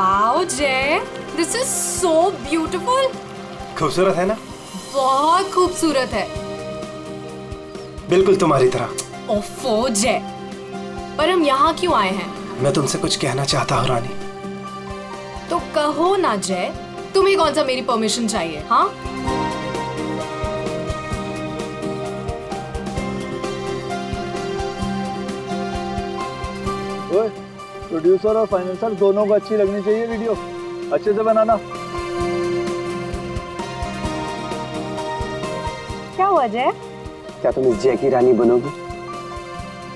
Wow जय, this is so beautiful. खूबसूरत है ना? बहुत खूबसूरत है, बिल्कुल तुम्हारी तरह। ओफो जय, पर हम यहाँ क्यों आए हैं? मैं तुमसे कुछ कहना चाहता हूँ रानी। तो कहो ना जय, तुम्हें कौन सा मेरी परमिशन चाहिए? हाँ, प्रोड्यूसर और फाइनेंसर दोनों को अच्छी लगनी चाहिए वीडियो, अच्छे से बनाना। क्या हुआ जय? क्या तुम इस जय की रानी बनोगी?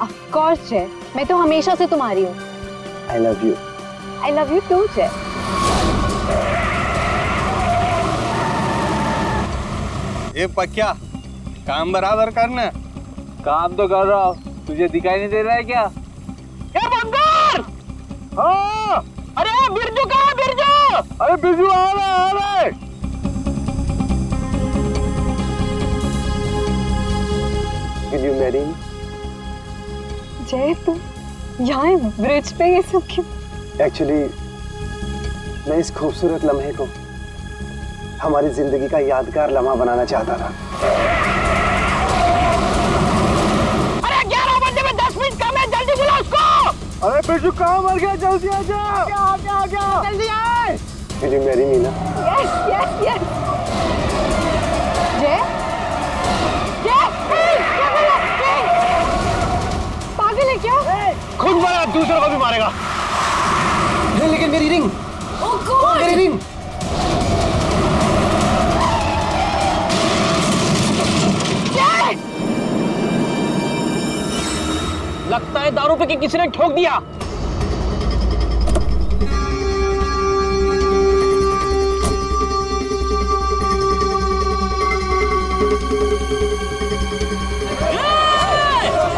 ऑफ कोर्स जय, मैं तो हमेशा से तुम्हारी हूँ। I love you. I love you too Jay. ये पक्या काम बराबर करना। काम तो कर रहा हूँ, तुझे दिखाई नहीं दे रहा है क्या? हाँ। अरे बिरजू कहाँ है? बिरजू! अरे बिरजू आ रहा है। Will you marry me? जय तुम यहाँ ब्रिज पे ये सब क्यों? Actually, मैं इस खूबसूरत लम्हे को हमारी जिंदगी का यादगार लम्हा बनाना चाहता था। अरे 11 बजे में 10 मिनट कम है, जल्दी बुला उसको। अरे बिरजू कहाँ मर गया? जल्दी आ जा। क्या जल्दी आए। Will you marry me ना? Yes yes yes. जय पागल है क्या? खुद मारा, दूसरों को भी मारेगा। लेकिन मेरी रिंग, ओह गॉड, मेरी रिंग। लगता है दारू पे किसी ने ठोक दिया।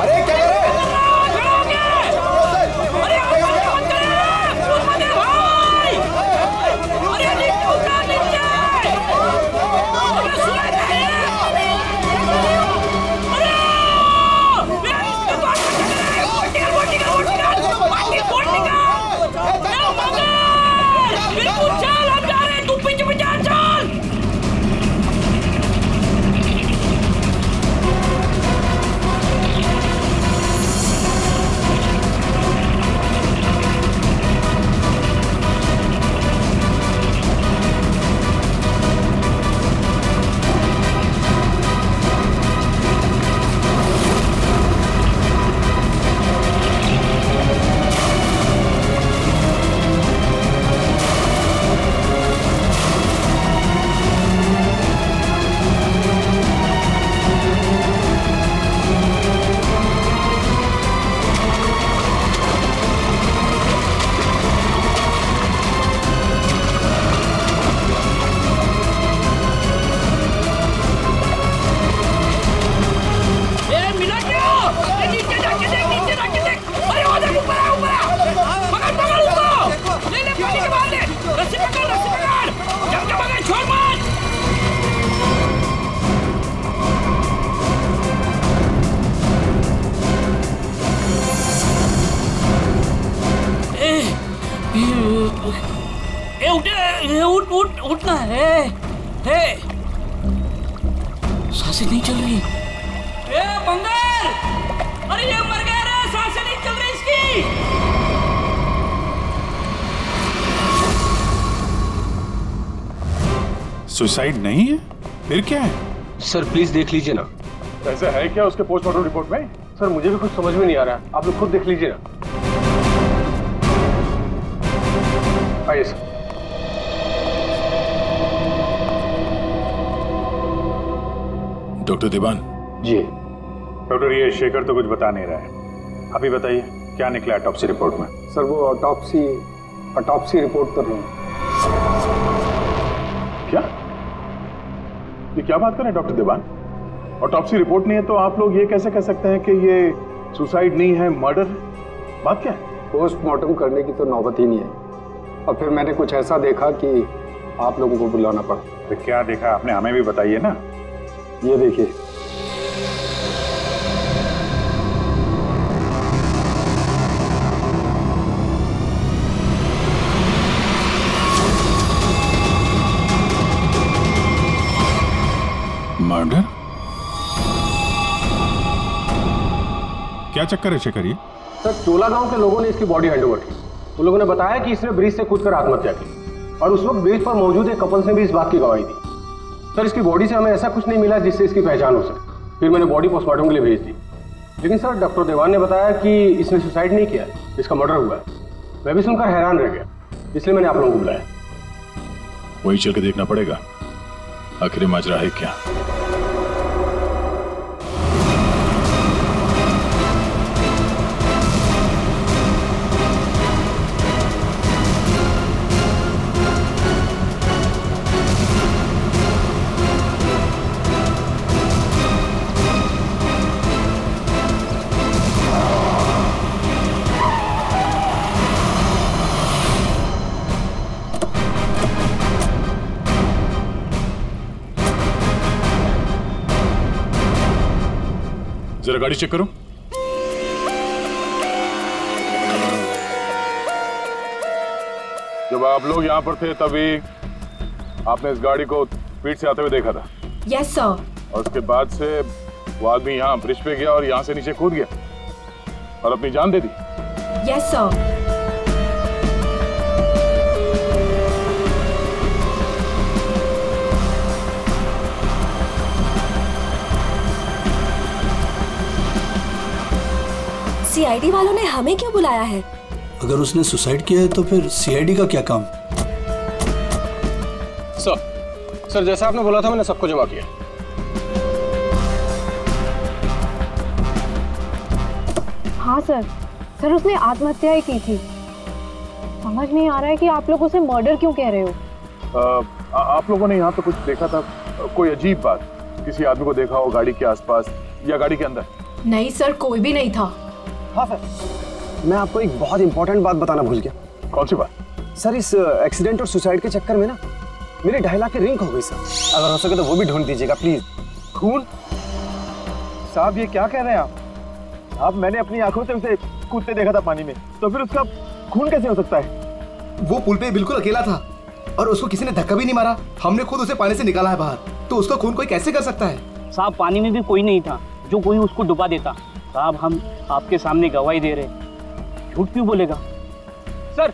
अरे क्या कर रहे हैं? उठना है। सांसें नहीं चल रही। बंगाल, अरे ये मर गया रे, सांसें नहीं चल रही इसकी। सुसाइड नहीं है, फिर क्या है? सर प्लीज देख लीजिए ना। ऐसा है क्या उसके पोस्टमार्टम रिपोर्ट में? सर मुझे भी कुछ समझ में नहीं आ रहा है, आप लोग खुद देख लीजिए ना। आइए सर। डॉक्टर दीवान जी। डॉक्टर ये शेखर तो कुछ बता नहीं रहा है, अभी बताइए क्या निकला ऑटोप्सी रिपोर्ट में? सर वो ऑटोप्सी रिपोर्ट तो नहीं। क्या? ये क्या बात कर रहे हैं डॉक्टर दीवान? ऑटोप्सी रिपोर्ट नहीं है तो आप लोग ये कैसे कह सकते हैं कि ये सुसाइड नहीं है, मर्डर? बात क्या है? पोस्टमार्टम करने की तो नौबत ही नहीं है, और फिर मैंने कुछ ऐसा देखा कि आप लोगों को बुलाना पड़ा। तो क्या देखा आपने, हमें भी बताइए ना। ये देखिए। क्या चक्कर है शेखर ये? सर, चोला गांव के लोगों ने इसकी बॉडी हैंडओवर की। उन लोगों ने बताया कि इसने ब्रिज से कूदकर आत्महत्या की और उस वक्त ब्रिज पर मौजूद एक कपल्स ने भी इस बात की गवाही दी। सर, इसकी बॉडी से हमें ऐसा कुछ नहीं मिला जिससे इसकी पहचान हो सके। फिर मैंने बॉडी पोस्टमार्टम के लिए भेज दी, लेकिन सर डॉक्टर देवान ने बताया कि इसने सुसाइड नहीं किया, इसका मर्डर हुआ है। मैं भी सुनकर हैरान रह गया, इसलिए मैंने आप लोगों को बुलाया। वही चल के देखना पड़ेगा आखिर माजरा है क्या। जरा गाड़ी चेक करो। जब आप लोग यहाँ पर थे तभी आपने इस गाड़ी को स्पीड से आते हुए देखा था? Yes sir. और उसके बाद से वो आदमी यहाँ ब्रिज पे गया और यहाँ से नीचे कूद गया और अपनी जान दे दी? Yes sir. सीआईडी वालों ने हमें क्यों बुलाया है? अगर उसने सुसाइड किया है तो फिर सीआईडी का क्या काम? सर जैसा आपने बोला था मैंने सबको जमा किया। हाँ सर उसने आत्महत्या ही की थी। समझ नहीं आ रहा है कि आप लोग उसे मर्डर क्यों कह रहे हो। आप लोगों ने यहाँ पे कुछ देखा था? कोई अजीब बात, किसी आदमी को देखा हो गाड़ी के आसपास या गाड़ी के अंदर? नहीं सर, कोई भी नहीं था। हाँ सर, मैं आपको एक बहुत इंपॉर्टेंट बात बताना भूल गया। कौन सी बात? सर, इस एक्सीडेंट और सुसाइड के चक्कर में ना मेरे 2.5 लाख की रिंग खो गई सर। अगर हो सके तो वो भी ढूंढ दीजिएगा प्लीज। खून? साहब ये क्या कह रहे हैं आप? अब मैंने अपनी आंखों से उसे कूदते देखा था पानी में, तो फिर उसका खून कैसे हो सकता है? वो पुल पे बिल्कुल अकेला था और उसको किसी ने धक्का भी नहीं मारा। हमने खुद उसे पानी से निकाला है बाहर, तो उसका खून कोई कैसे कर सकता है? साहब पानी में भी कोई नहीं था जो कोई उसको डुबा देता। साहब हम आपके सामने गवाही दे रहे, झूठ क्यों बोलेगा? सर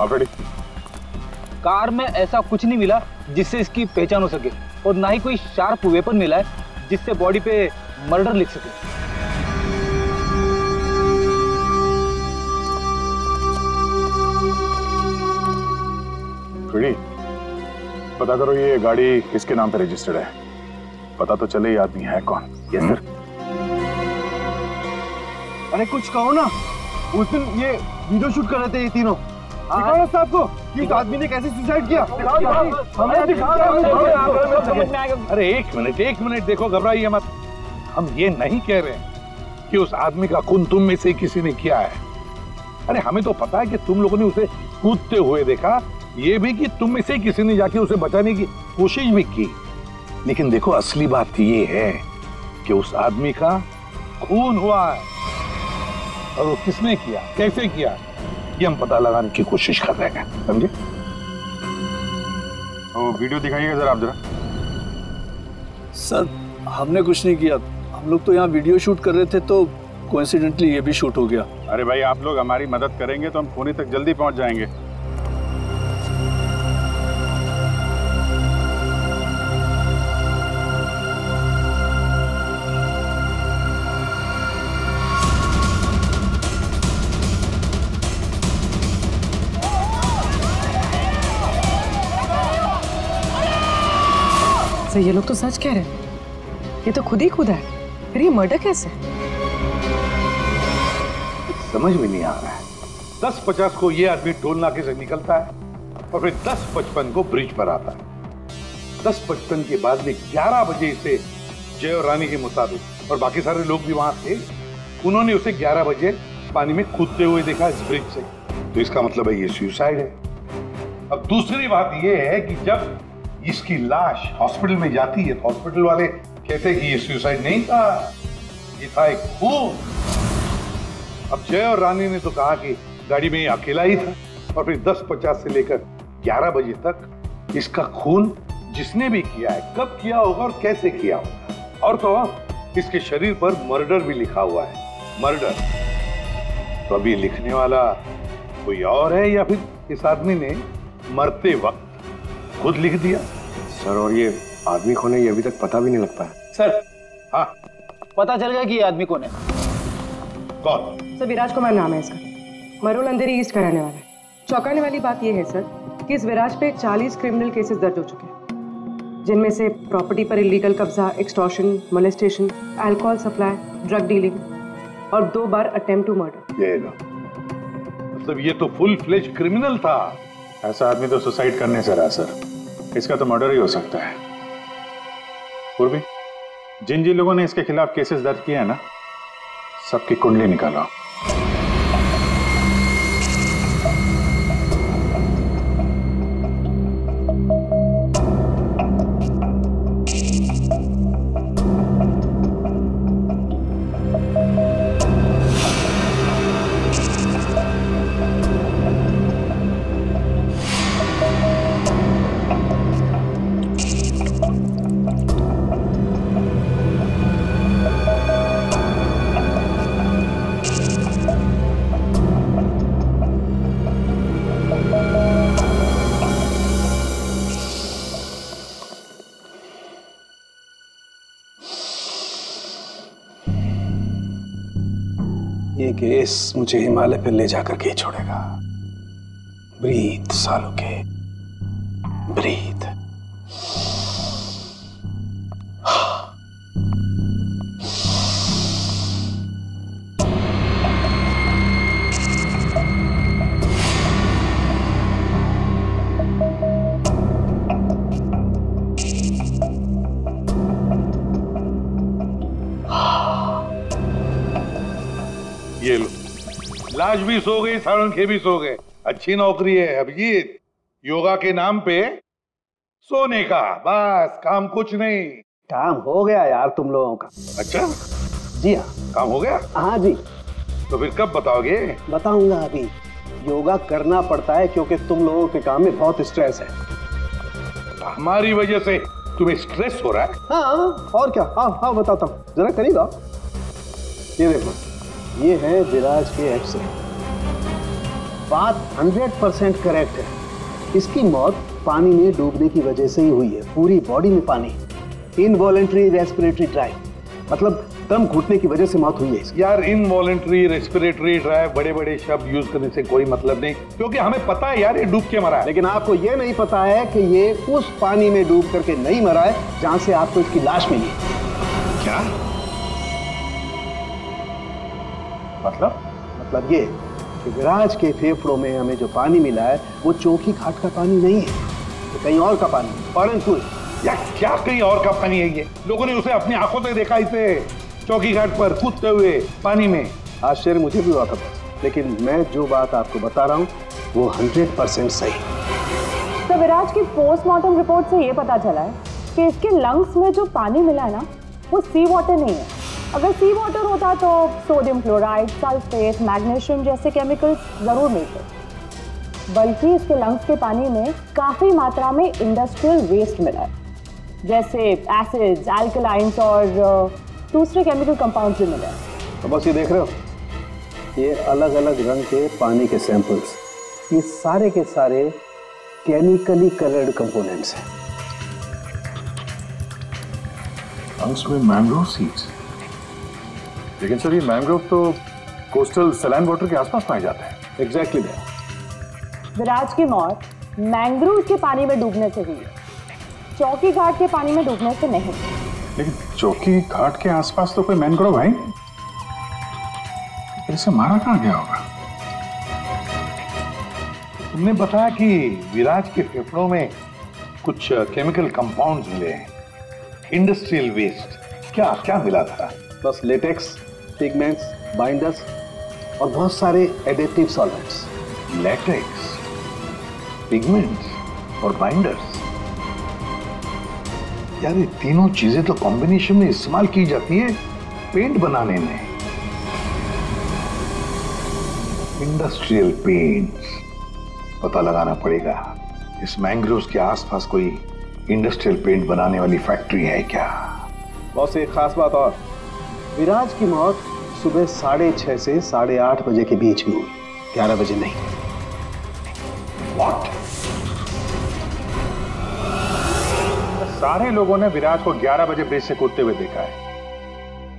आप रेडी? कार में ऐसा कुछ नहीं मिला जिससे इसकी पहचान हो सके, और ना ही कोई शार्प वेपन मिला है जिससे बॉडी पे मर्डर लिख सके। रेडी? पता करो ये गाड़ी किसके नाम पे रजिस्टर्ड है, पता तो चले ये आदमी है कौन। Yes sir. अरे कुछ कहो ना, उस दिन ये वीडियो शूट कर रहे थे ये तीनों। दिखाओ ना साहब को कि उस आदमी ने कैसे सुसाइड किया। अरे एक मिनट देखो, घबराइए मत। हम ये नहीं कह रहे हैं कि उस आदमी का खून तुम में से किसी ने किया है। अरे हमें तो पता है कि तुम लोगों ने उसे कूदते हुए देखा, ये भी कि तुम में से किसी ने जाके उसे बचाने की कोशिश भी की। लेकिन देखो असली बात ये है कि उस आदमी का खून हुआ है, और वो किसने किया, कैसे किया, ये हम पता लगाने की कोशिश कर रहे हैं, समझे? वो वीडियो दिखाइएगा जरा आप जरा। सर हमने कुछ नहीं किया, हम लोग तो यहाँ वीडियो शूट कर रहे थे तो कोइंसिडेंटली ये भी शूट हो गया। अरे भाई आप लोग हमारी मदद करेंगे तो हम पुणे तक जल्दी पहुंच जाएंगे। सर ये लोग तो सच कह रहे हैं, ये तो खुद ही कूदा है, फिर ये मर्डर कैसे? समझ में नहीं आ रहा है। 10:50 को ये आदमी टोल नाके से निकलता है और फिर 10:55 को ब्रिज पर आता है। 10:55 के बाद में 11 बजे से जय और रानी के मुताबिक, और बाकी सारे लोग भी वहां थे, उन्होंने उसे 11 बजे पानी में कूदते हुए देखा इस ब्रिज से। तो इसका मतलब है ये सुसाइड है। अब दूसरी बात ये है कि जब इसकी लाश हॉस्पिटल में जाती है तो हॉस्पिटल वाले कहते हैं कि ये सुसाइड नहीं था, ये था एक खून। अब जय और रानी ने तो कहा कि गाड़ी में अकेला ही था, और फिर 10:50 से लेकर 11 बजे तक इसका खून जिसने भी किया है, कब किया होगा और कैसे किया होगा। और तो इसके शरीर पर मर्डर भी लिखा हुआ है, मर्डर। तो अभी लिखने वाला कोई और है या फिर इस आदमी ने मरते वक्त खुद लिख दिया? सर, और ये आदमी कौन है ये अभी तक पता भी नहीं लग पाया। सर, हाँ पता चल गया कि ये आदमी कौन है। कौन? सर, विराज कुमार नाम है इसका, मरोल अंधेरी ईस्ट का रहने वाला है। चौंकाने वाली बात यह है सर कि इस विराज पे 40 क्रिमिनल केसेस दर्ज हो चुके हैं, जिनमें से प्रॉपर्टी पर इलीगल कब्जा, extortion, molestation, alcohol supply, drug dealing और 2 बार अटेम्प्ट टू मर्डर। ये लो, मतलब ये तो फुल फ्लेज क्रिमिनल था। ऐसा आदमी तो सुसाइड करने से रहा सर, इसका तो मर्डर ही हो सकता है। पूर्वी, जिन जिन लोगों ने इसके खिलाफ केसेस दर्ज किए हैं ना, सबकी कुंडली निकालो। ये केस मुझे हिमालय पे ले जाकर के ही छोड़ेगा। ब्रीथ सालों के, ब्रीथ। ये लो, लाश भी सो गई, सारंखे भी सो गए। अच्छी नौकरी है अभिजीत, योगा के नाम पे सोने का, बस काम कुछ नहीं। काम हो गया यार तुम लोगों का। अच्छा जी हाँ, काम हो गया? हाँ जी। तो फिर कब बताओगे? बताऊंगा अभी। योगा करना पड़ता है क्योंकि तुम लोगों के काम में बहुत स्ट्रेस है। हमारी वजह से तुम्हें स्ट्रेस हो रहा है? हाँ, और क्या। हाँ हाँ बताता हूँ, जरा करीब आओ। ये देखो, ये है विराज के एक्स-रे। बात 100% करेक्ट है। इसकी मौत पानी में डूबने की वजह से ही हुई है। पूरी बॉडी में पानी, इनवॉलेंट्री रेस्पिरेटरी ड्राइव, मतलब दम घुटने की वजह से मौत हुई है इसकी। यार, इनवॉलेंट्री रेस्पिरेटरी ड्राइव बड़े बड़े शब्द यूज करने से कोई मतलब नहीं, क्योंकि हमें पता है यार ये डूब के मरा है। लेकिन आपको ये नहीं पता है कि ये उस पानी में डूब करके नहीं मरा है जहां से आपको इसकी लाश मिली। क्या मतलब ये कि विराज के फेफड़ों में हमें जो पानी मिला है वो चौकी घाट का पानी नहीं है, तो कहीं और का पानी, परंतु यार क्या कहीं और का पानी है? ये लोगों ने उसे अपनी आंखों से देखा, इसे चौकी घाट पर कूदते हुए पानी में। आश्चर्य मुझे भी हुआ था, लेकिन मैं जो बात आपको बता रहा हूँ वो 100% सही। तो विराज की पोस्टमार्टम रिपोर्ट से ये पता चला है कि इसके लंग्स में जो पानी मिला है ना, वो सी वाटर नहीं है। अगर सी वाटर होता तो सोडियम क्लोराइड, सल्फेट, मैग्नीशियम जैसे केमिकल्स जरूर मिलते, बल्कि इसके लंग्स के पानी में काफी मात्रा में इंडस्ट्रियल वेस्ट मिला है, जैसे एसिड्स, अल्कलाइंस और दूसरे केमिकल कंपाउंड्स भी मिले हैं। तो बस ये देख रहे हो, ये अलग अलग रंग के पानी के सैंपल्स, ये सारे के सारे केमिकली कलर्ड कंपोनेंट्स हैं। लंग्स में मैंग्रोव सीड्स, लेकिन सर ये मैंग्रोव तो कोस्टल सैलाइन वाटर के आसपास पाए जाते हैं। एग्जैक्टली। विराज की मौत मैंग्रोव के पानी में डूबने से हुई है, चौकी घाट के पानी में डूबने से नहीं। लेकिन चौकी घाट के आसपास तो कोई मैंग्रोव है नहीं, इसे मारा कहाँ गया होगा? तुमने बताया कि विराज के फेफड़ों में कुछ केमिकल कंपाउंड्स मिले हैं, इंडस्ट्रियल वेस्ट। क्या क्या मिला था? बस लेटेक्स, पिगमेंट्स, बाइंडर्स और बहुत सारे एडिटिव सॉल्वेंट्स। लेटेक्स, पिगमेंट्स और बाइंडर्स, यार ये तीनों चीजें तो कॉम्बिनेशन में इस्तेमाल की जाती है पेंट बनाने में। इंडस्ट्रियल पेंट्स, पता लगाना पड़ेगा इस मैंग्रोव्स के आसपास कोई इंडस्ट्रियल पेंट बनाने वाली फैक्ट्री है क्या? बस एक खास बात और, विराज की मौत सुबह 6:30 से 8:30 बजे के बीच में हुई, 11 बजे नहीं। What? सारे लोगों ने विराज को 11 बजे ब्रिज से कूदते हुए देखा है,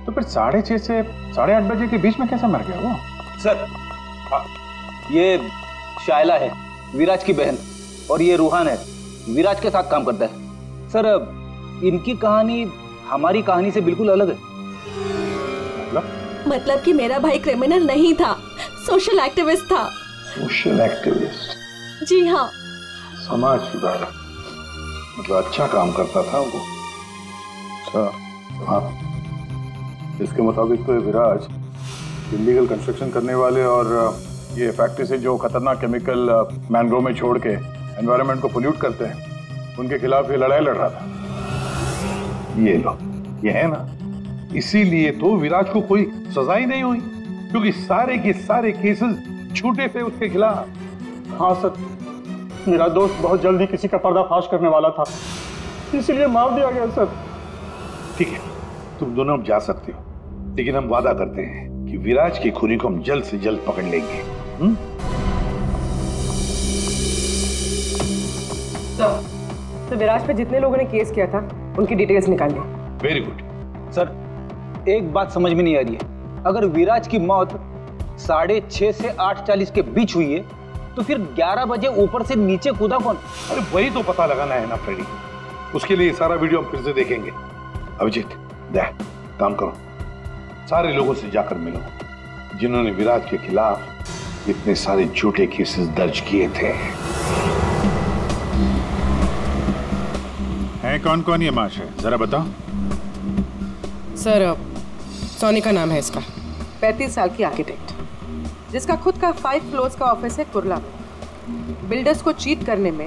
तो फिर 6:30 से 8:30 बजे के बीच में कैसे मर गया वो? सर, ये शायला है विराज की बहन, और ये रूहान है विराज के साथ काम करता है। सर, इनकी कहानी हमारी कहानी से बिल्कुल अलग है। मतलब कि मेरा भाई क्रिमिनल नहीं था, सोशल एक्टिविस्ट था। Social activist? जी हाँ। समाज सुधारक, मतलब अच्छा काम करता था वो। अच्छा, हाँ। इसके मुताबिक तो विराज इलीगल कंस्ट्रक्शन करने वाले और ये फैक्ट्री से जो खतरनाक केमिकल मैंग्रोव में छोड़ के एनवायरनमेंट को पोल्यूट करते हैं, उनके खिलाफ ये लड़ाई लड़ रहा था। ये लो, ये है ना, इसीलिए तो विराज को कोई सजा ही नहीं हुई, क्योंकि सारे के सारे केसेस झूठे थे उसके खिलाफ। हाँ सर, मेरा दोस्त बहुत जल्दी किसी का पर्दाफाश करने वाला था, इसीलिए मार दिया गया सर। ठीक है, तुम दोनों अब जा सकते हो, लेकिन हम वादा करते हैं कि विराज की खूनी को हम जल्द से जल्द पकड़ लेंगे। तो विराज पे जितने लोगों ने केस किया था उनकी डिटेल्स निकालिए। Very good. सर, एक बात समझ में नहीं आ रही है, अगर विराज की मौत 6:30 से 8:40 के बीच हुई है, तो फिर 11 बजे ऊपर से नीचे कूदा कौन? अरे वही तो पता लगाना है ना फ्रेडी, उसके लिए सारा वीडियो हम फिर से देखेंगे। अभिजीत, काम करो, सारे लोगों से जाकर मिलो जिन्होंने विराज के खिलाफ इतने सारे झूठे केसेस दर्ज किए थे। है कौन कौन ये महाशय, जरा बताओ। सर, सोनी का नाम है इसका, 35 साल की आर्किटेक्ट, जिसका खुद का 5 फ्लोर्स का ऑफिस है कुर्ला में। बिल्डर्स को चीट करने में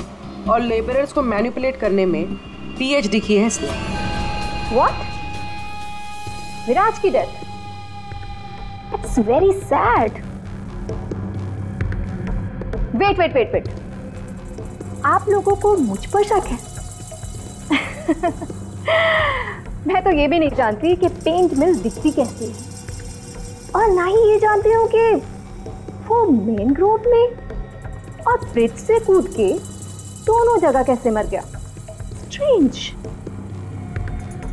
और लेबरर्स को मैनिपुलेट करने में PhD की है इसने। What? विराज की death? It's very sad. Wait. आप लोगों को मुझ पर शक है? मैं तो ये भी नहीं जानती कि पेंट मिल दिखती कैसी है, और ना ही ये जानती हूँ कि वो मेन रोड में और ब्रिज से कूद के दोनों जगह कैसे मर गया। स्ट्रेंज।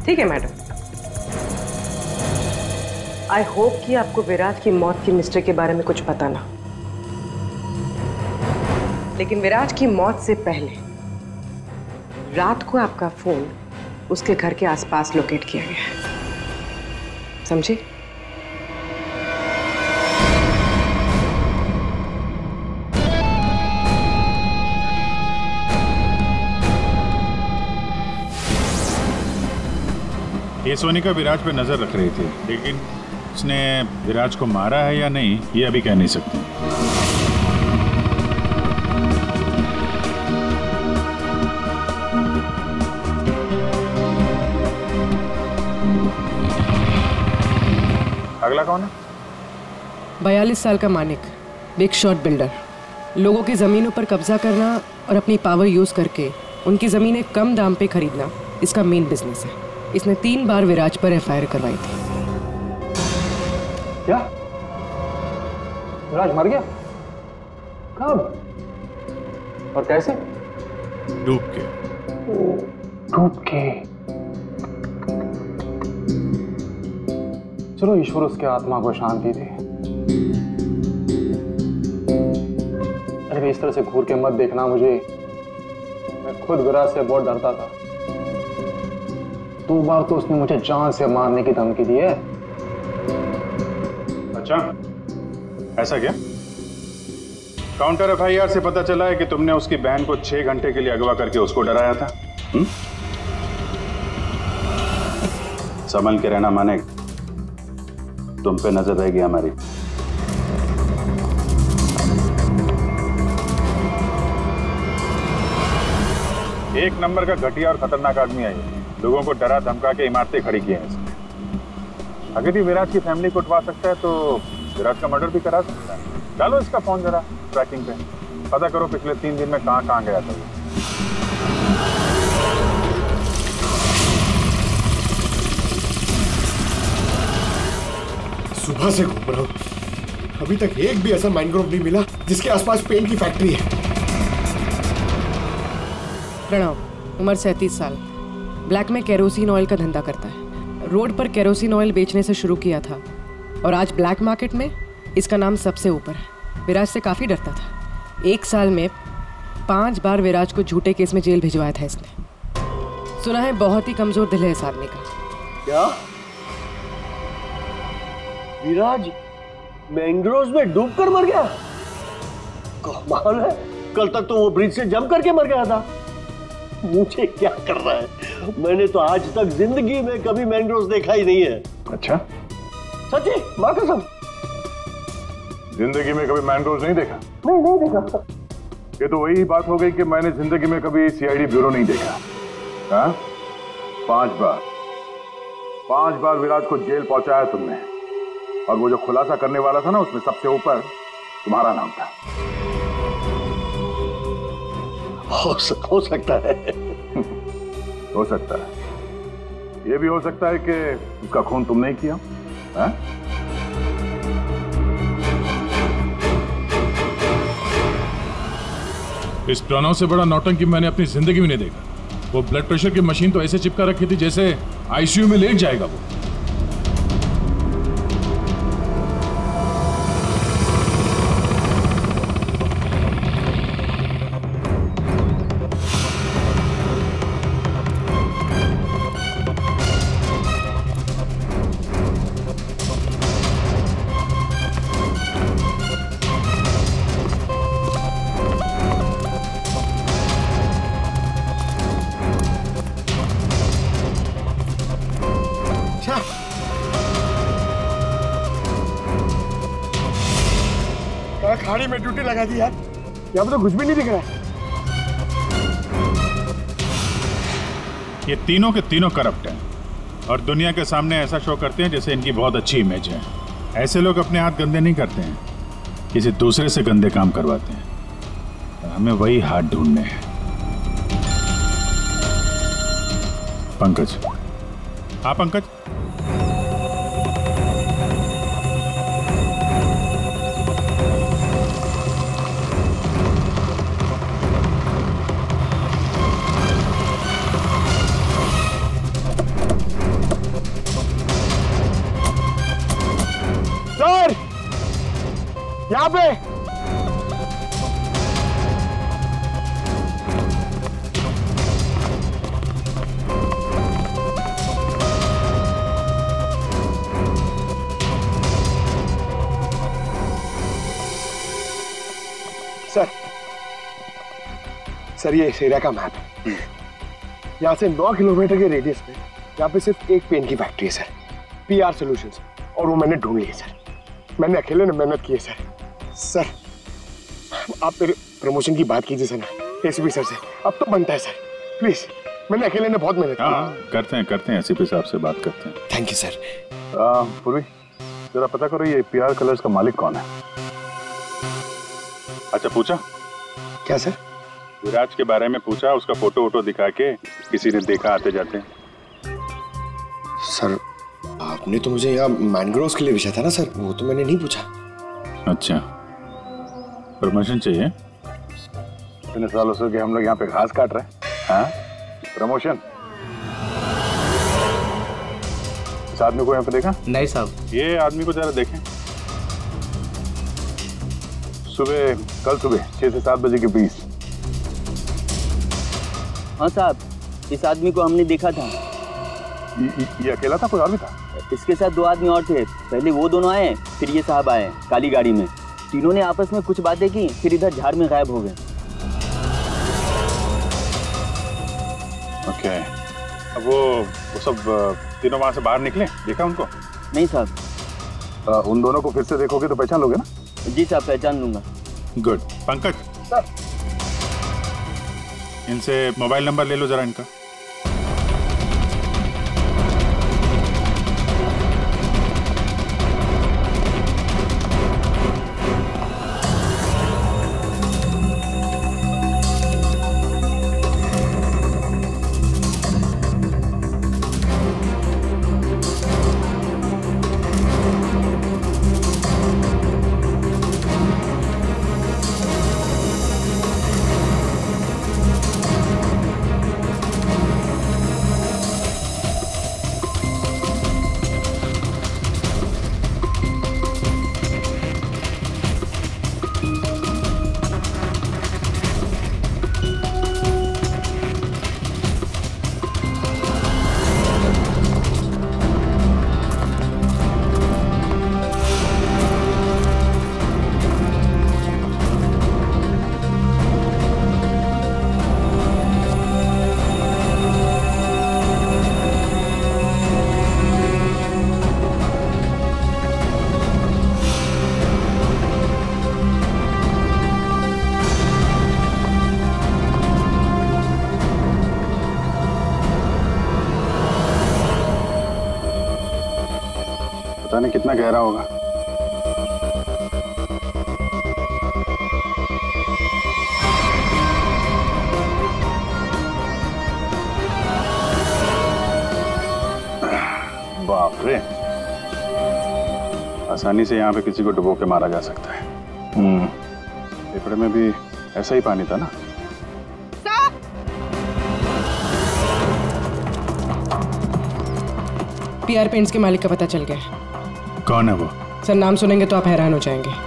ठीक है मैडम, आई होप कि आपको विराज की मौत की मिस्ट्री के बारे में कुछ पता ना, लेकिन विराज की मौत से पहले रात को आपका फोन उसके घर के आसपास लोकेट किया गया है, समझे? ये सोनिका विराज पे नजर रख रही थी, लेकिन उसने विराज को मारा है या नहीं ये अभी कह नहीं सकती। अगला कौन है? 42 साल का मानिक, बिग शॉट बिल्डर। लोगों की जमीनों पर कब्जा करना और अपनी पावर यूज करके उनकी जमीनें कम दाम पे खरीदना इसका मेन बिजनेस है। इसने 3 बार विराज पर FIR करवाई थी। क्या? विराज मर गया? कब और कैसे? डूब के। डूब के? चलो ईश्वर उसके आत्मा को शांति दे। अरे इस तरह से घूर के मत देखना मुझे, मैं खुद विराज से बहुत डरता था। 2 बार तो उसने मुझे जान से मारने की धमकी दी है। अच्छा, ऐसा क्या? काउंटर FIR से पता चला है कि तुमने उसकी बहन को 6 घंटे के लिए अगवा करके उसको डराया था। संभल के रहना माने, तुम पे नजर रहेगी हमारी। एक नंबर का घटिया और खतरनाक आदमी है ये। लोगों को डरा धमका के इमारतें खड़ी की हैं इसने। अगर ये विराज की फैमिली को उठवा सकता है तो विराज का मर्डर भी करा सकता है। डालो इसका फोन जरा ट्रैकिंग पे, पता करो पिछले 3 दिन में कहां गया था। सुबह से घूम रहा हूँ, अभी तक एक भी ऐसा मैनग्रोव नहीं मिला जिसके आसपास पेंट की फैक्ट्री है। प्रणव, उम्र 37 साल, ब्लैक में केरोसिन ऑयल का धंधा करता है। रोड पर केरोसिन ऑयल बेचने से शुरू किया था और आज ब्लैक मार्केट में इसका नाम सबसे ऊपर है। विराज से काफ़ी डरता था। 1 साल में 5 बार विराज को झूठे केस में जेल भिजवाया था इसने। सुना है बहुत ही कमजोर दिल है इस आदमी का। क्या विराज मैंग्रोव्स में डूबकर मर गया? कमाल है, कल तक तो वो ब्रिज से जंप करके मर गया था। मुझे क्या कर रहा है, मैंने तो आज तक जिंदगी में कभी मैंग्रोव्स देखा ही नहीं है। अच्छा, सच्ची माँ कसम, जिंदगी में कभी मैंग्रोव्स नहीं देखा? नहीं देखा। ये तो वही बात हो गई कि मैंने जिंदगी में कभी सीआईडी ब्यूरो नहीं देखा। हाँ? 5 बार विराज को जेल पहुंचाया तुमने, और वो जो खुलासा करने वाला था ना, उसमें सबसे ऊपर तुम्हारा नाम था। हो सकता है। हो सकता है, ये भी हो सकता है कि उसका खून तुमने ही किया। हाँ? इस प्रणव से बड़ा नौटंकी मैंने अपनी जिंदगी में नहीं देखा। वो ब्लड प्रेशर की मशीन तो ऐसे चिपका रखी थी जैसे आईसीयू में लेट जाएगा वो। खाड़ी में ड्यूटी लगा दी यार, यहाँ पे तो कुछ भी नहीं दिख रहा है। ये तीनों के तीनों करप्ट हैं और दुनिया के सामने ऐसा शो करते हैं जैसे इनकी बहुत अच्छी इमेज है। ऐसे लोग अपने हाथ गंदे नहीं करते हैं, किसी दूसरे से गंदे काम करवाते हैं। हमें वही हाथ ढूंढने हैं। पंकज, हाँ पंकज, यहाँ पे सर ये इस एरिया का मैप है। यहाँ से 9 किलोमीटर के रेडियस में यहाँ पे सिर्फ एक पेन की फैक्ट्री है सर, पीआर सॉल्यूशंस, और वो मैंने ढूंढ ली है सर। मैंने अकेले ने मेहनत की है सर। सर आप मेरे प्रमोशन की बात कीजिए सर ना एसीपी सर से, अब तो बनता है सर, प्लीज। मैंने अकेले ने बहुत मेहनत की। करते हैं एसीपी साहब से बात करते हैं। Thank you sir. पूर्वी जरा पता करो ये पीआर कलर्स का मालिक कौन है। अच्छा पूछा क्या सर? विराज के बारे में पूछा, उसका फोटो वोटो दिखा के किसी ने देखा आते जाते? सर आपने तो मुझे यहाँ मैनग्रोव्स के लिए पूछा था ना सर, वो तो मैंने नहीं पूछा। अच्छा, प्रमोशन चाहिए? इतने सालों से कि हम लोग यहाँ पे घास काट रहे हैं। हाँ, प्रमोशन? इस आदमी को यहाँ पे देखा? नहीं साहब। ये आदमी को जरा देखें। कल सुबह 6 से 7 बजे के बीच। हाँ साहब, इस आदमी को हमने देखा था। ये अकेला था, कोई और भी था? इसके साथ 2 आदमी और थे। पहले वो दोनों आए, फिर ये साहब आए काली गाड़ी में। तीनों ने आपस में कुछ बातें की, फिर इधर झाड़ में गायब हो गए। ओके, अब वो सब तीनों वहां से बाहर निकले, देखा उनको? नहीं साहब। उन दोनों को फिर से देखोगे तो पहचान लोगे ना? जी साहब, पहचान लूंगा। गुड। पंकज सर, इनसे मोबाइल नंबर ले लो जरा इनका। जाने कितना गहरा होगा। बाप रे, आसानी से यहाँ पे किसी को डुबो के मारा जा सकता है। फेफड़े में भी ऐसा ही पानी था ना। पीआर पेंट्स के मालिक का पता चल गया। कौन है वो? सर नाम सुनेंगे तो आप हैरान हो जाएंगे।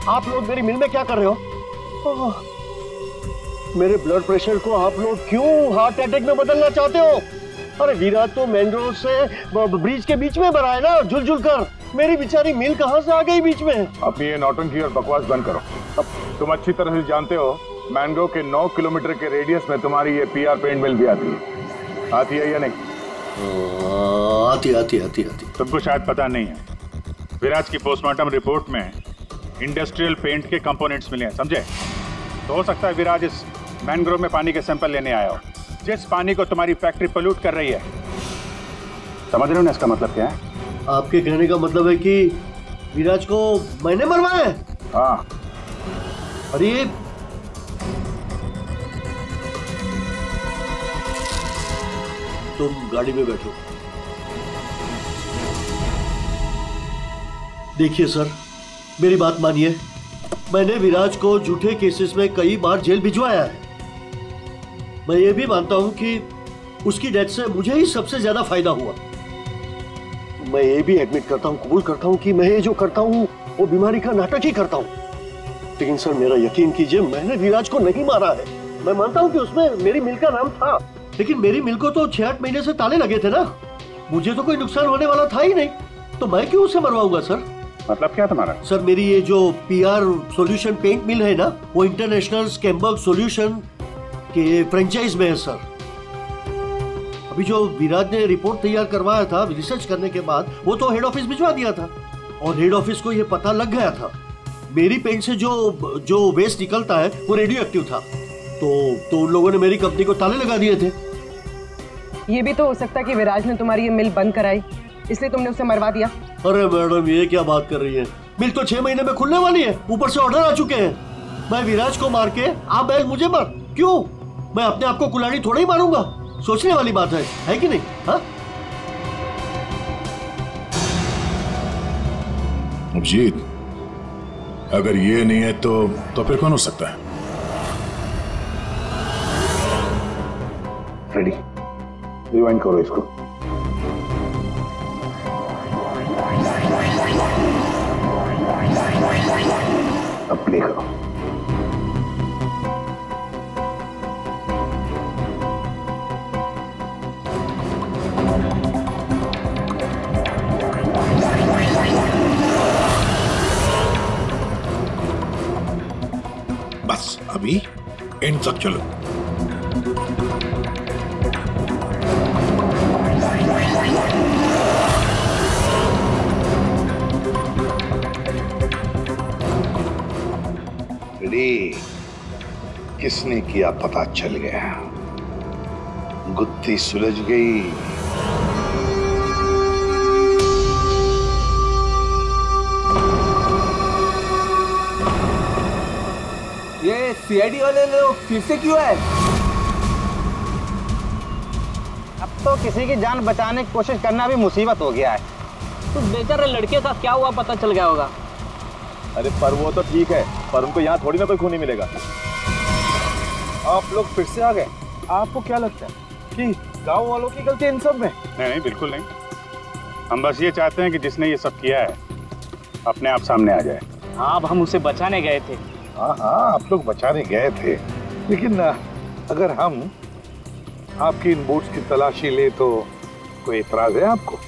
आप लोग मेरी मिल में क्या कर रहे हो? मेरे ब्लड प्रेशर को आप लोग क्यों हार्ट अटैक में बदलना चाहते हो? अरे विराट तो मैंग्रोव से ब्रिज के बीच में भरा है ना, झुल कर। मेरी बेचारी मिल कहां से आ गई बीच में? अपनी ये नौटंकी और बकवास बंद करो। तुम अच्छी तरह से जानते हो मैंग्रोव के 9 किलोमीटर के रेडियस में तुम्हारी ये पीआर पेंट मिल भी आती है। आती है या नहीं? आती। तुमको शायद पता नहीं है, विराज की पोस्टमार्टम रिपोर्ट में इंडस्ट्रियल पेंट के कंपोनेंट्स मिले हैं, समझे? तो हो सकता है विराज इस मैंग्रोव में पानी के सैंपल लेने आया हो, जिस पानी को तुम्हारी फैक्ट्री पोल्यूट कर रही है। समझ रहे हो ना इसका मतलब क्या है? आपके कहने का मतलब है कि विराज को मैंने मरवाया है? हाँ। अरे तुम गाड़ी में बैठो। देखिए सर, मेरी बात मानिए, मैंने विराज को झूठे केसेस में कई बार जेल भिजवाया है। मैं ये भी मानता हूं कि उसकी डेथ से मुझे ही सबसे ज्यादा फायदा हुआ। मैं ये भी एडमिट करता हूं, कबूल करता हूं कि मैं ये जो करता हूं वो बीमारी का नाटक ही करता हूं। लेकिन सर मेरा यकीन कीजिए, मैंने विराज को नहीं मारा है। मैं मानता हूं कि उसमें मेरी मिल का नाम था, लेकिन मेरी मिल को तो 6-8 महीने से ताले लगे थे ना। मुझे तो कोई नुकसान होने वाला था ही नहीं, तो मैं क्यों उसे मरवाऊंगा सर? मतलब क्या तुम्हारा? सर मेरी ये जो पीआर सॉल्यूशन पेंट मिल है ना, वो इंटरनेशनल स्कैम्बर्ग सॉल्यूशन के फ्रेंचाइज में है सर। अभी जो विराज ने रिपोर्ट तैयार करवाया था रिसर्च करने के बाद, वो तो हेड ऑफिस भिजवा दिया था और हेड ऑफिस को ये पता लग गया था मेरी पेंट से जो वेस्ट निकलता है वो रेडियो एक्टिव था। तो उन लोगों ने मेरी कंपनी को ताले लगा दिए थे। ये भी तो हो सकता है कि विराज ने तुम्हारी ये मिल बंद कराई, इसलिए तुमने उसे मरवा दिया। अरे मैडम, ये क्या बात कर रही है? मिल तो 6 महीने में खुलने वाली है, ऊपर से ऑर्डर आ चुके हैं। मैं विराज को मार के आप बैल मुझे मार, क्यों? मैं अपने आप को कुल्हाड़ी थोड़ा ही मारूंगा। सोचने वाली बात है कि नहीं? हाँ अभिजीत, अगर ये नहीं है तो फिर कौन हो सकता है? रेडी, रिवाइंड करो इसको। अब प्ले करो। बस अभी एंड तक चलो। किसने किया पता चल गया, गुत्थी सुलझ गई। ये सीआईडी वाले लोग फिर से क्यों है? अब तो किसी की जान बचाने की कोशिश करना भी मुसीबत हो गया है। तो बेचारे लड़के का क्या हुआ पता चल गया होगा। अरे पर वो तो ठीक है, पर उनको यहाँ थोड़ी ना कोई खून नहीं मिलेगा। आप लोग फिर से आ गए। आपको क्या लगता है कि गांव वालों की गलती इन सब में? नहीं, बिल्कुल नहीं। हम बस ये चाहते हैं कि जिसने ये सब किया है अपने आप सामने आ जाए। हाँ, अब हम उसे बचाने गए थे। हाँ, आप लोग बचाने गए थे, लेकिन अगर हम आपकी इन बूट्स की तलाशी ले तो कोई एतराज है आपको?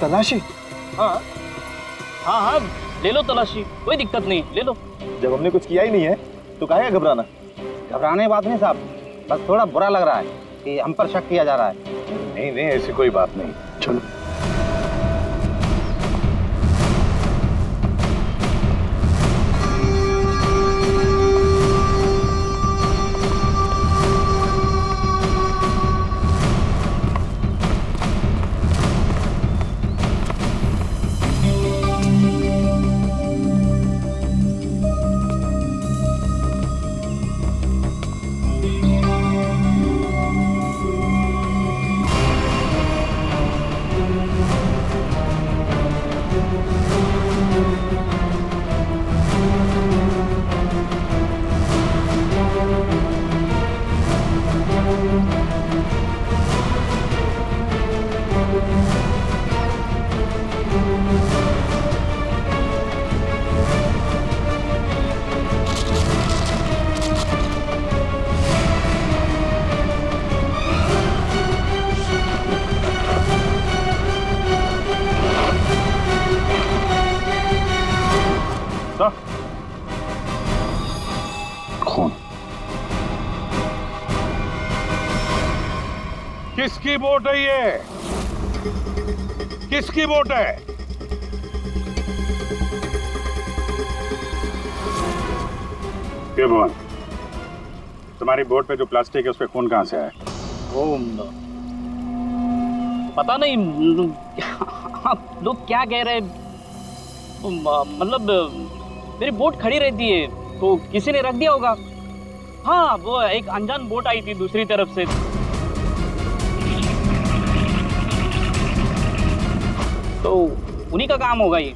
तलाशी? हाँ हाँ हाँ, ले लो तलाशी, कोई दिक्कत नहीं, ले लो। जब हमने कुछ किया ही नहीं है तो काहे घबराना? घबराने बात नहीं साहब, बस थोड़ा बुरा लग रहा है कि हम पर शक किया जा रहा है। नहीं नहीं, ऐसी कोई बात नहीं। चलो। खून किसकी बोट है ये? किसकी बोट है? ये भवन, तुम्हारी बोट पे जो प्लास्टिक है उस पे खून कहाँ से आया? पता नहीं आप लोग क्या कह रहे, मतलब मेरी बोट खड़ी रहती है तो किसी ने रख दिया होगा। हाँ, वो एक अनजान बोट आई थी दूसरी तरफ से, तो उन्हीं का काम होगा ये।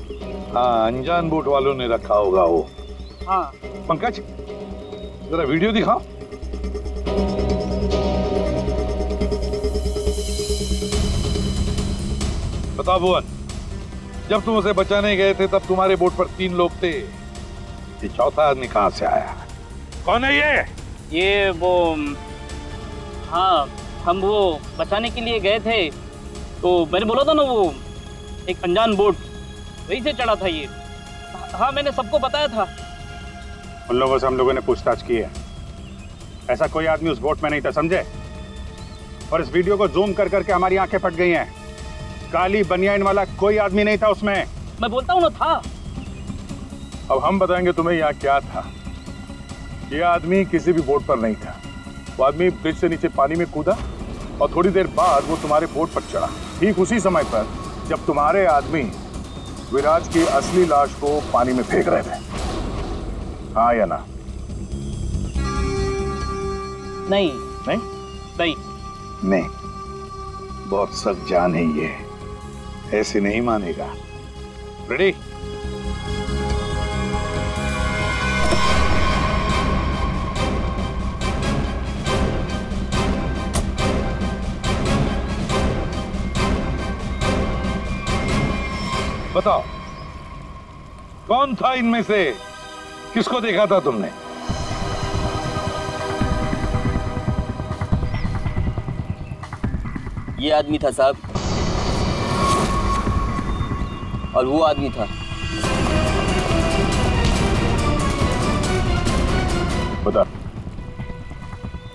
हाँ, अनजान बोट वालों ने रखा होगा वो। हाँ। पंकज, जरा वीडियो दिखाओ। बताओ भुवन, जब तुम उसे बचाने गए थे तब तुम्हारे बोट पर 3 लोग थे, ये चौथा आदमी कहाँ से आया? कौन है ये? ये वो, हाँ, हम वो बचाने के लिए गए थे तो मैंने बोला था ना, वो एक अनजान बोट वहीं से चढ़ा था ये। हाँ, मैंने सबको बताया था। उन लोगों से हम लोगों ने पूछताछ की है, ऐसा कोई आदमी उस बोट में नहीं था, समझे? और इस वीडियो को जूम कर करके हमारी आंखें फट गई हैं। काली बनियान वाला कोई आदमी नहीं था उसमें। मैं बोलता हूँ ना, था। अब हम बताएंगे तुम्हें यहाँ क्या था। ये आदमी किसी भी बोट पर नहीं था। वो आदमी ब्रिज से नीचे पानी में कूदा और थोड़ी देर बाद वो तुम्हारे बोट पर चढ़ा, ठीक उसी समय पर जब तुम्हारे आदमी विराज की असली लाश को पानी में फेंक रहे थे। हाँ या ना? नहीं नहीं नहीं नहीं, बहुत सख्त जान है ये, ऐसे नहीं मानेगा। रेडी? बताओ, कौन था इनमें से? किसको देखा था तुमने? ये आदमी था साहब, और वो आदमी था। बता,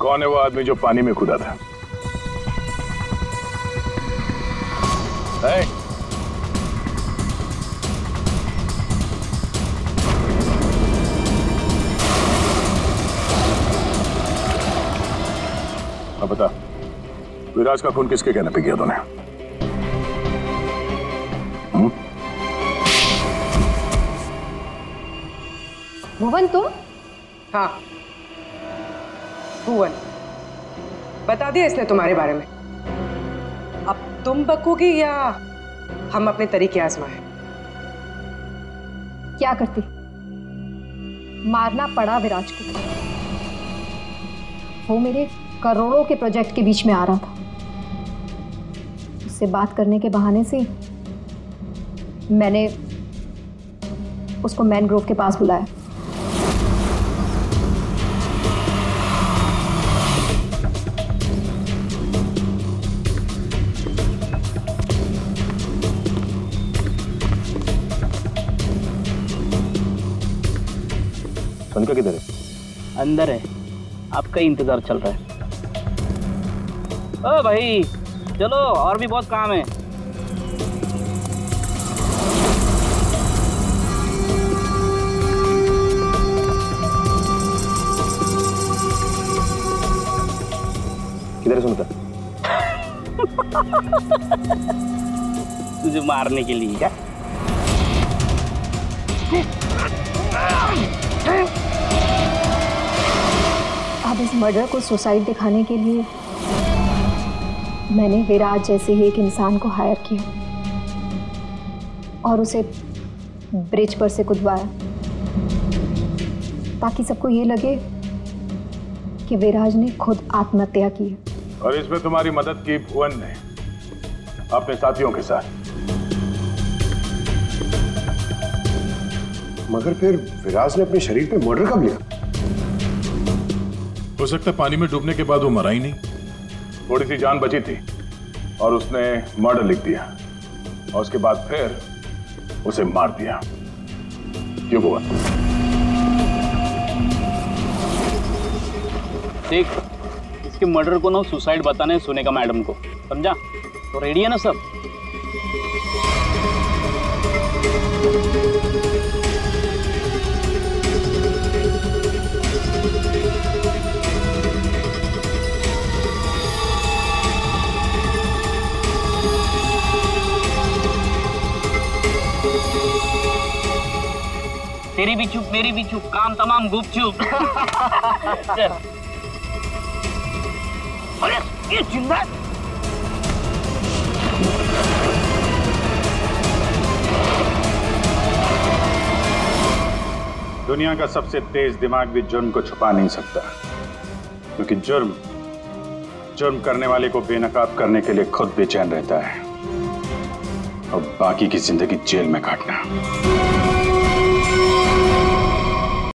कौन है वो आदमी जो पानी में कूदा था? अब बता, विराज का खून किसके कहने पे किया तूने? भुवन, तुम? हाँ, भुवन। बता दिया इसने तुम्हारे बारे में। अब तुम बकोगी या हम अपने तरीके आजमाएं? क्या करती? मारना पड़ा विराज को। वो मेरे करोड़ों के प्रोजेक्ट के बीच में आ रहा था। उससे बात करने के बहाने से मैंने उसको मैनग्रोव के पास बुलाया। सोनिका किधर है? अंदर है, आपका ही इंतजार चल रहा है। ओ भाई चलो, और भी बहुत काम है। किधर है सोनिका? तुझे मारने के लिए। क्या? अब इस मर्डर को सुसाइड दिखाने के लिए मैंने विराज जैसे ही एक इंसान को हायर किया और उसे ब्रिज पर से कूदवाया ताकि सबको ये लगे कि विराज ने खुद आत्महत्या की है। और इसमें तुम्हारी मदद की भुवन ने अपने साथियों के साथ। मगर फिर विराज ने अपने शरीर पे मर्डर कब लिया? हो सकता है पानी में डूबने के बाद वो मरा ही नहीं, थोड़ी सी जान बची थी और उसने मर्डर लिख दिया और उसके बाद फिर उसे मार दिया। क्यों भुवन? देख, इसके मर्डर को ना सुसाइड बताने सुनेगा मैडम को, समझा? तो रेडी है ना सब? तेरी भी चुप मेरी भी चुप, काम तमाम गुपचुप। चल। अरे ये जिंदा है? दुनिया का सबसे तेज दिमाग भी जुर्म को छुपा नहीं सकता, क्योंकि जुर्म करने वाले को बेनकाब करने के लिए खुद बेचैन रहता है और बाकी की जिंदगी जेल में काटना।